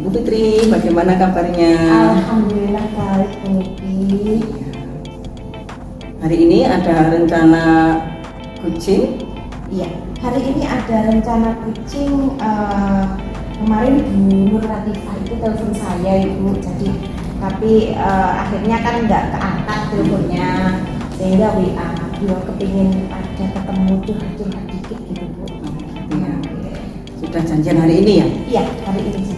Bu Fitri, bagaimana kabarnya? Alhamdulillah baik, Bu Niki. Hari ini ada rencana kucing? Iya, hari ini ada rencana kucing. Kemarin Bu Nur Latifah itu telepon saya Ibu, tapi akhirnya kan nggak keangkat teleponnya, sehingga WA beliau kepingin ada ketemu curhat dikit gitu Bu. Iya. Sudah janjian hari ini ya? Iya, hari ini sih.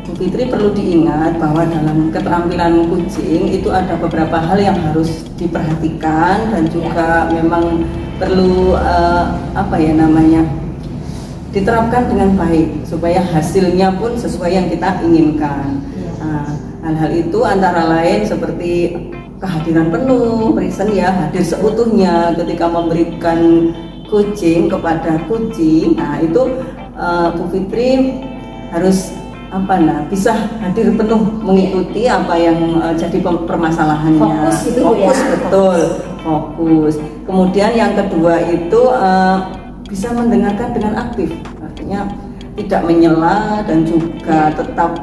Bu Fitri perlu diingat bahwa dalam keterampilan kucing itu ada beberapa hal yang harus diperhatikan dan juga memang perlu diterapkan dengan baik supaya hasilnya pun sesuai yang kita inginkan. Hal-hal itu antara lain seperti kehadiran penuh, present ya, hadir seutuhnya ketika memberikan kucing kepada kucing. Nah itu Bu Fitri harus bisa hadir penuh mengikuti apa yang jadi permasalahannya. Fokus gitu fokus, ya. Betul, fokus. Kemudian yang kedua itu bisa mendengarkan dengan aktif, artinya tidak menyela dan juga tetap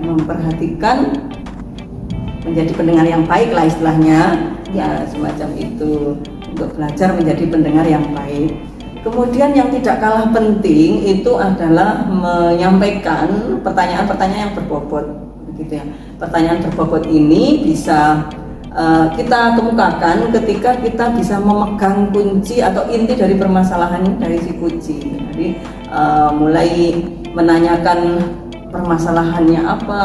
memperhatikan, menjadi pendengar yang baik lah istilahnya, ya semacam itu, untuk belajar menjadi pendengar yang baik. Kemudian yang tidak kalah penting itu adalah menyampaikan pertanyaan-pertanyaan yang berbobot, begitu ya. Pertanyaan berbobot ini bisa kita kemukakan ketika kita bisa memegang kunci atau inti dari permasalahan dari si kucing. Jadi mulai menanyakan permasalahannya apa,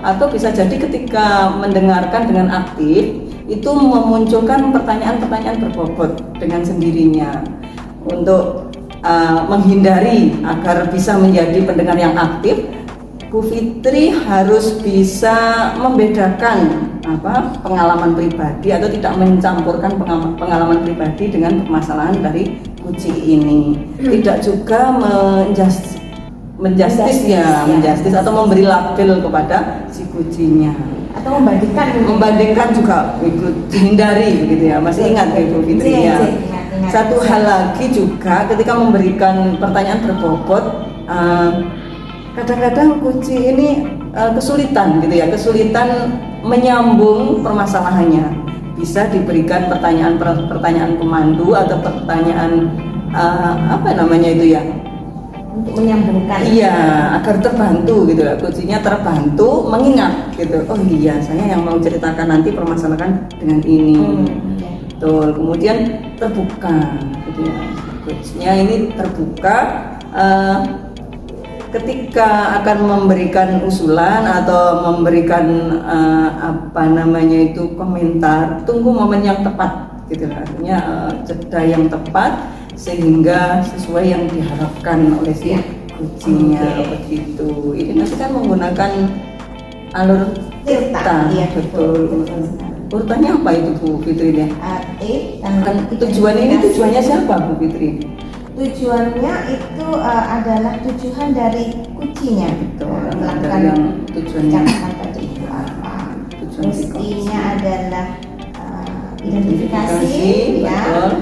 atau bisa jadi ketika mendengarkan dengan aktif itu memunculkan pertanyaan-pertanyaan berbobot dengan sendirinya. Untuk menghindari agar bisa menjadi pendengar yang aktif, Bu Fitri harus bisa membedakan pengalaman pribadi atau tidak mencampurkan pengalaman pribadi dengan permasalahan dari kucing ini. Tidak juga menjustis atau memberi label kepada si kucingnya, atau membandingkan juga ikut dihindari begitu ya. Masih ingat Bu Fitri ya? Satu hal lagi juga ketika memberikan pertanyaan berbobot, kadang-kadang kucing ini kesulitan menyambung permasalahannya. Bisa diberikan pertanyaan pemandu atau pertanyaan untuk menyambungkan. Iya, agar terbantu gitu ya. Kucingnya terbantu mengingat gitu. Oh iya, saya yang mau ceritakan nanti permasalahan dengan ini. Betul. Kemudian terbuka gitu ya. Kucingnya ini terbuka ketika akan memberikan usulan atau memberikan komentar. Tunggu momen yang tepat gitu ya. Artinya jeda yang tepat sehingga sesuai yang diharapkan oleh si kucingnya. Begitu. Ini nanti kan menggunakan alur cerita. Iya, betul. Urutannya apa itu Bu Fitri ya? Tujuannya siapa Bu Fitri? Tujuannya itu adalah tujuan dari kucingnya. Melakukan tujuannya tadi itu apa? Mestinya adalah identifikasi ya.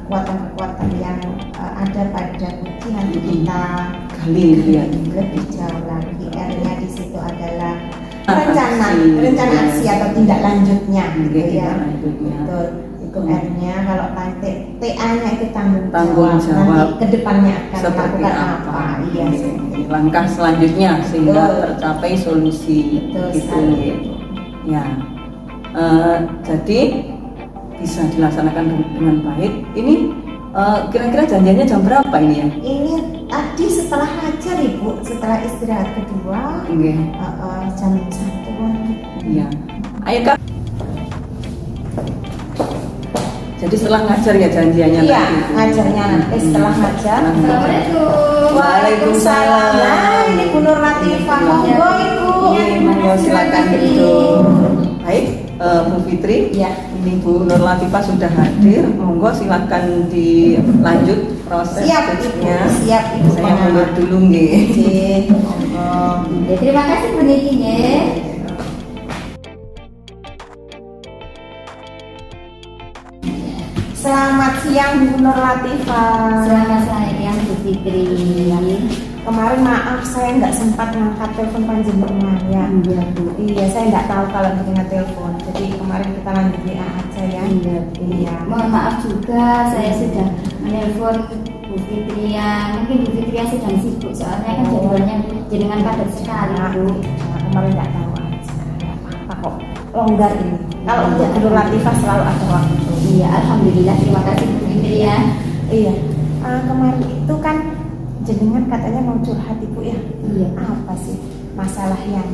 Kekuatan-kekuatan yang ada pada kucing nanti kita gali lebih jauh lagi. R-nya di situ adalah rencana aksi atau tindak lanjutnya gitu ya. Betul. Itu R-nya. Kalau TA-nya itu tanggung jawab. Nanti kedepannya akan melakukan apa? Iya. Langkah selanjutnya sehingga tercapai solusi. Betul. Ya. Jadi bisa dilaksanakan dengan baik. Ini kira-kira janjiannya jam berapa ini ya? Ini tadi setelah ngajar Ibu, setelah istirahat kedua, jam 1-an. Iya. Ayo Kak. Jadi setelah ngajar ya janjiannya? Iya, ngajarnya nanti setelah ngajar. Assalamualaikum. Waalaikumsalam. Nah, ini Bu Nur Latifah. Monggo Ibu. Monggo silakan duduk. Baik, Bu Fitri. Ya. Ini Bu Nur Latifah sudah hadir. Monggo silakan dilanjut proses. Siap Ibu. Saya mundur dulu nggih. Monggo. Terima kasih Bu Niki. Selamat siang Bu Nur Latifah. Selamat siang Bu Fitri. kemarin maaf saya nggak sempat ngangkat telepon panjenengan ya. Iya Bu. Iya, saya nggak tahu kalau dengan telepon. Jadi kemarin kita lanjut WA aja ya. Iya. Mohon maaf juga saya sudah menelpon Bu Fitria. Mungkin Bu Fitria sedang sibuk soalnya kan jadwalnya jenengan padat sekali Bu. Kemarin nggak tahu aja. Nggak apa-apa kok. Longgar ini. Kalau untuk Nur Latifah selalu ada waktu. Iya, alhamdulillah, terima kasih Bu Fitria. Iya. Kemarin itu kan jenengan katanya mau curhat Ibu ya. Iya. Apa sih masalah yang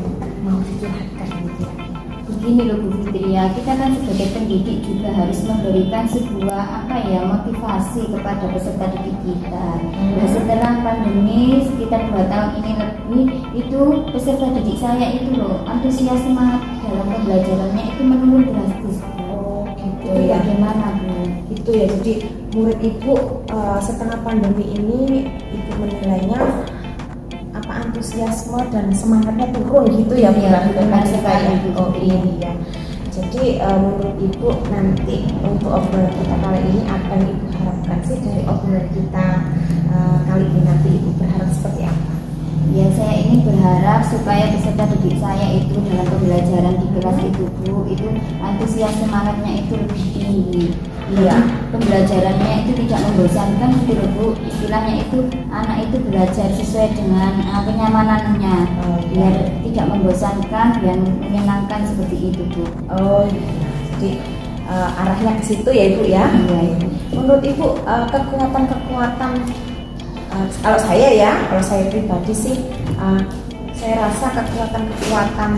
mau dicurhatkan ini kira-kira? Begini loh Bu Fitria, kita kan sebagai pendidik juga harus memberikan sebuah motivasi kepada peserta didik kita. Nah, setelah pandemi sekitar 2 tahun ini lebih, itu peserta didik saya itu loh antusias semangat dalam pembelajarannya itu menurun drastis. Oh gitu Itu ya. bagaimana Bu? Itu ya, jadi murid Ibu setelah pandemi ini Ibu menilainya antusiasme dan semangatnya turun gitu ya Bu. Iya, benar Kan sekali, Bu. Oh iya. Jadi menurut Ibu nanti untuk obrolan kita kali ini apa yang Ibu harapkan sih dari obrolan kita kali ini, nanti Ibu berharap seperti apa? Ya, saya ini berharap supaya peserta didik saya itu dalam pembelajaran di kelas itu Bu, itu antusias semangatnya itu lebih tinggi. Iya. Pembelajarannya itu tidak membosankan gitu loh Bu. Istilahnya itu anak itu belajar sesuai dengan kenyamanannya. Biar tidak membosankan, biar menyenangkan seperti itu Bu. Oh iya. Jadi arahnya ke situ ya Ibu ya. Iya, Ibu. Menurut Ibu kekuatan-kekuatan kalau saya pribadi sih saya rasa kekuatan-kekuatan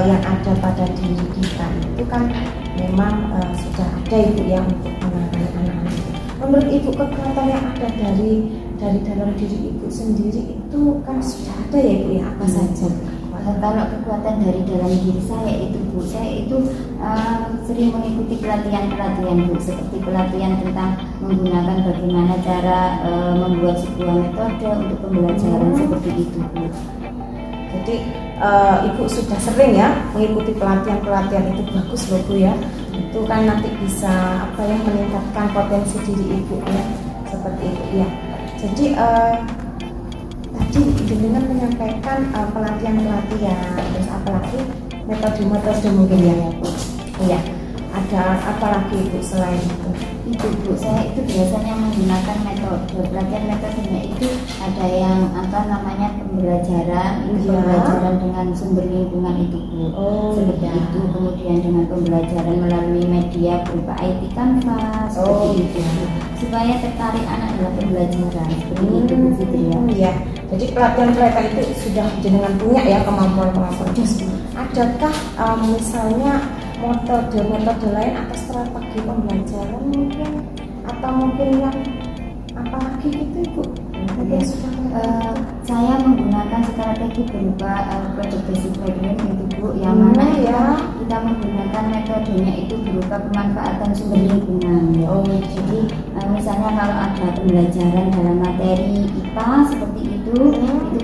yang ada pada diri kita itu kan memang sudah ada Ibu ya untuk menangani anak-anak. Menurut Ibu kekuatan yang ada dari dalam diri Ibu sendiri itu kan sudah ada ya Ibu ya, apa saja? Kalau kekuatan dari dalam diri saya itu Bu, saya itu sering mengikuti pelatihan-pelatihan Bu, seperti pelatihan tentang menggunakan bagaimana cara membuat sebuah metode untuk pembelajaran seperti itu Bu. Jadi Ibu sudah sering ya mengikuti pelatihan-pelatihan, itu bagus loh Bu ya. Itu kan nanti bisa meningkatkan potensi diri Ibu ya, seperti itu ya. Jadi tadi dengan menyampaikan pelatihan-pelatihan, terus apalagi metode-metode mungkin ya Bu. Iya. Ada apa lagi Ibu selain itu? Itu Bu, saya itu biasanya menggunakan pelatihan metodenya itu ada yang pembelajaran, itu Iya. pembelajaran dengan sumber lingkungan itu Bu. Seperti iya. itu, kemudian dengan pembelajaran melalui media berupa IT Canvas, seperti itu Bu. Supaya tertarik anak dalam pembelajaran, seperti itu Bu Fitria. Iya. Jadi pelatihan-pelatihan itu sudah jenengan punya ya kemampuan-kemampuan. Adakah misalnya metode lain atau strategi pembelajaran mungkin, atau mungkin yang apalagi gitu Ibu? Mungkin sudah Saya menggunakan strategi berupa project basic learning itu Bu, yang mana ya. kita menggunakan metodenya itu berupa pemanfaatan sumber lingkungan ya. Jadi misalnya kalau ada pembelajaran dalam materi IPA seperti itu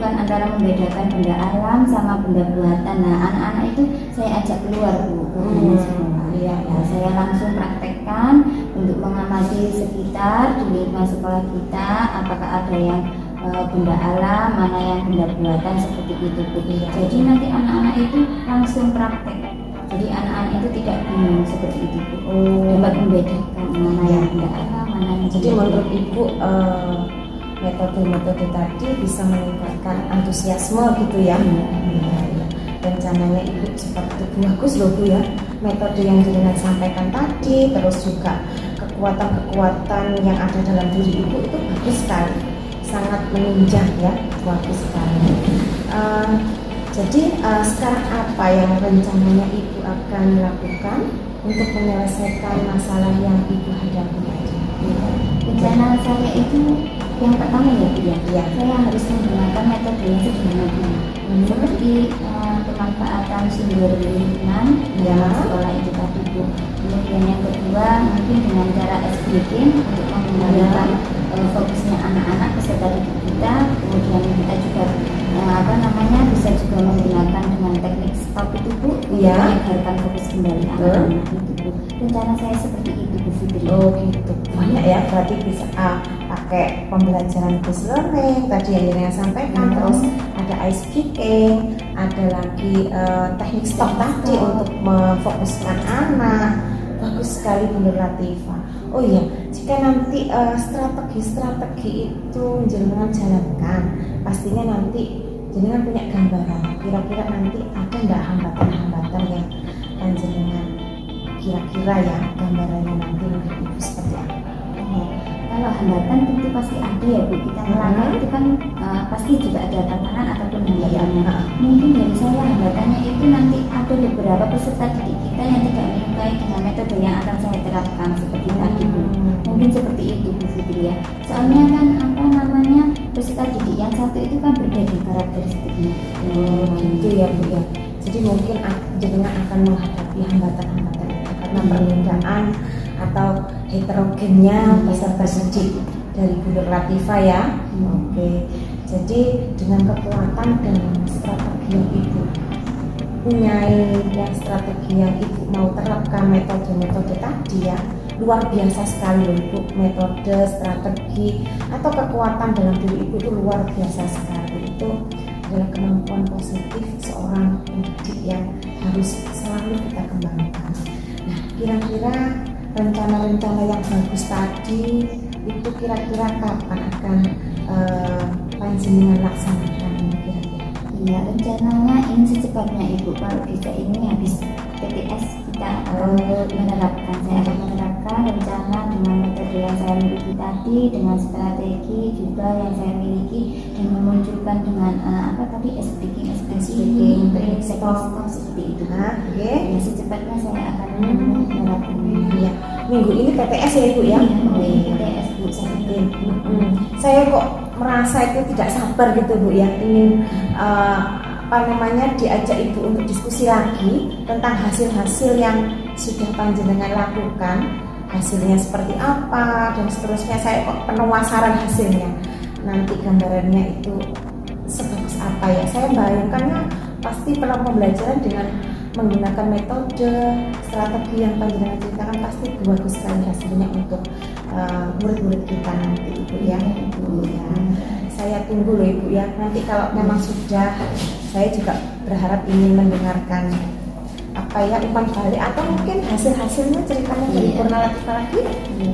kan antara membedakan benda alam sama benda buatan. Nah, anak-anak itu saya ajak keluar Bu ke dunia sekolah. Iya. Nah, saya langsung praktekkan untuk mengamati sekitar di lingkungan sekolah kita, apakah ada yang benda alam, mana yang benda buatan seperti itu Bu. Jadi nanti anak-anak itu langsung praktek. Jadi anak-anak itu tidak bingung seperti itu Bu. Dapat membedakan mana yang benda alam, mana yang Jadi benda menurut buatan. Ibu metode-metode tadi bisa meningkatkan antusiasme gitu ya. Iya. Rencananya Ibu seperti itu bagus loh Bu ya. Metode yang jenengan sampaikan tadi, terus juga kekuatan-kekuatan yang ada dalam diri Ibu itu bagus sekali, sangat menunjang ya, bagus sekali. Jadi sekarang apa yang rencananya Ibu akan lakukan untuk menyelesaikan masalah yang Ibu hadapi tadi? Rencana saya itu yang pertama ya Bu ya, Iya. saya harus menggunakan metode yang sederhana dulu. Seperti pemanfaatan sumber lingkungan dalam sekolah itu tadi Bu. Kemudian yang kedua mungkin dengan cara SBG untuk menggunakan fokusnya anak-anak peserta didik kita, kemudian kita juga bisa juga menggunakan dengan teknik stop itu Bu, Iya. menyegarkan fokus kembali anak-anak itu Bu. Rencana saya seperti itu Bu Fitri. Oh gitu, banyak ya, berarti bisa pakai pembelajaran based learning tadi yang Irina sampaikan, terus ada ice breaking, ada lagi teknik stop tadi untuk memfokuskan anak. Bagus sekali Bunda Latifah. Oh iya, jika nanti strategi-strategi itu jenengan jalankan, pastinya nanti jenengan punya gambaran kira-kira nanti ada nggak hambatan-hambatan yang jenengan kira-kira ya gambarannya nanti menurut Ibu seperti apa? Kalau hambatan tentu pasti ada ya Bu, kita melangkah itu kan pasti juga ada tantangan ataupun hambatannya. Mungkin dari saya hambatannya itu nanti ada beberapa peserta didik kita yang tidak menyukai dengan metode yang akan saya terapkan seperti tadi Bu. Mungkin seperti itu Bu Fitri ya. Soalnya kan peserta didik yang satu itu kan berbeda karakteristiknya. Gitu ya Bu ya. Jadi mungkin jenengan akan menghadapi hambatan-hambatan itu karena perbedaan atau heterogennya peserta didik dari Bunda Latifah ya. Oke. Jadi dengan kekuatan dan strategi yang Ibu punya, yang strategi yang Ibu mau terapkan metode-metode tadi ya, luar biasa sekali loh Ibu. Metode, strategi atau kekuatan dalam diri Ibu itu luar biasa sekali. Itu adalah kemampuan positif seorang pendidik yang harus selalu kita kembangkan. Nah, kira-kira rencana-rencana yang bagus tadi itu kira-kira kapan akan panjenengan laksanakan ini kira-kira? Iya, rencananya ini secepatnya Ibu, kalau bisa ini habis PTS kita menerapkan. Saya akan menerapkan rencana dengan metode yang saya miliki tadi, dengan strategi juga yang saya miliki, dan memunculkan dengan speaking training stop seperti itu. Oke. Ya, secepatnya saya akan menerapkan. Iya. Minggu ini PTS ya Ibu ya? PTS Bu, Saya kok merasa itu tidak sabar gitu Bu ya, ingin diajak Ibu untuk diskusi lagi tentang hasil-hasil yang sudah panjenengan lakukan, hasilnya seperti apa dan seterusnya. Saya kok penasaran hasilnya, nanti gambarannya itu sebagus apa ya. Saya bayangkannya pasti pembelajaran dengan menggunakan metode strategi yang panjenengan ceritakan pasti bagus sekali hasilnya untuk murid-murid kita nanti Ibu ya. Saya tunggu loh Ibu ya. Nanti kalau memang sudah, saya juga berharap ingin mendengarkan umpan balik atau mungkin hasil-hasilnya ceritanya dari Bunda Latifah lagi.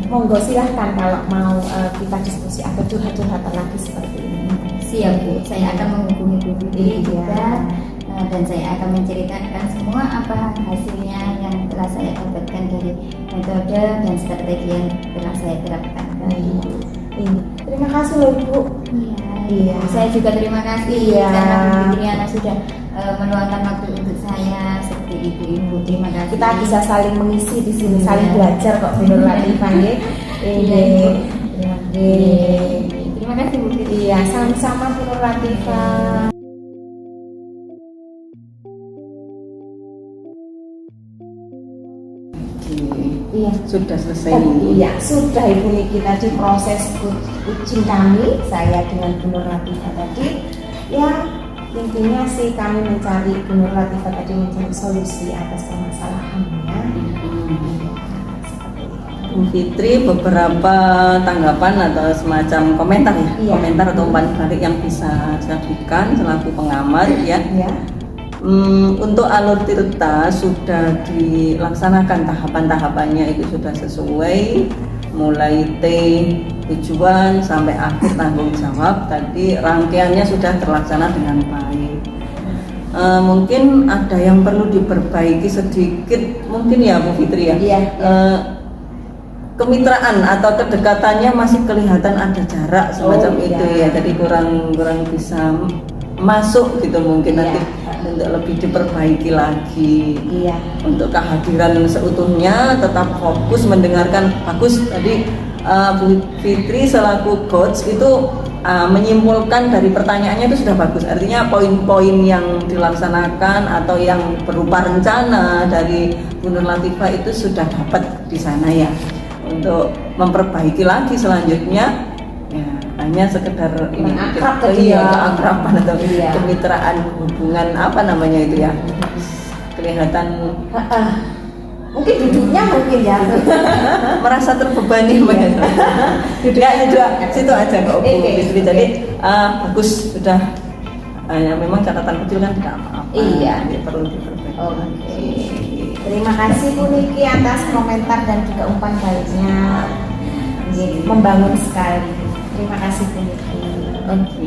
Monggo silahkan kalau mau kita diskusi atau curhat-curhatan lagi seperti ini. Siap Bu, saya akan menghubungi Bu Fitri juga, dan saya akan menceritakan semua apa hasilnya yang telah saya dapatkan dari metode dan strategi yang telah saya terapkan. Terima kasih loh Bu. Iya. Saya juga terima kasih karena Bu Fitriana sudah meluangkan waktu untuk saya seperti itu Ibu. Terima kasih. Kita bisa saling mengisi di sini, saling belajar kok Bunda Latifah nggih. Terima kasih Bu Fitri. Iya, sama-sama Bunda Latifah. Iya, sudah selesai. Iya, sudah Ibu Niki tadi proses coaching kami, saya dengan Bu Nur Latifah tadi. Ya, intinya sih kami mencari, Bu Nur Latifah tadi mencari solusi atas permasalahannya. Bu Fitri, beberapa tanggapan atau semacam komentar ya, Iya. komentar atau umpan balik yang bisa saya berikan selaku pengamat ya. Ya. Untuk alur tirta sudah dilaksanakan tahapan-tahapannya, itu sudah sesuai, mulai T tujuan sampai akhir tanggung jawab tadi rangkaiannya sudah terlaksana dengan baik. Mungkin ada yang perlu diperbaiki sedikit mungkin ya Bu Fitri ya. Iya. Kemitraan atau kedekatannya masih kelihatan ada jarak semacam itu ya, jadi kurang bisa masuk gitu mungkin nanti untuk lebih diperbaiki lagi. Iya. Untuk kehadiran seutuhnya tetap fokus mendengarkan. Bagus tadi Bu Fitri selaku coach itu menyimpulkan dari pertanyaannya itu sudah bagus. Artinya poin-poin yang dilaksanakan atau yang berupa rencana dari Bu Nur Latifah itu sudah dapat di sana ya. Untuk memperbaiki lagi selanjutnya Ya, hanya sekedar ini Akrab tadi iya, ya. keakraban atau Iya. kemitraan hubungan apa namanya itu ya, kelihatan Mungkin duduknya mungkin ya. merasa terbebani banget. Ya itu situ aja kok Bu Oke, Fitri. Jadi bagus sudah. Ya, memang catatan kecil kan tidak apa-apa. Iya. Ya, perlu diperbaiki. Oke. Terima kasih Bu Niki atas komentar dan juga umpan baliknya. Membangun sekali. Terima kasih Bu Niki. Oke.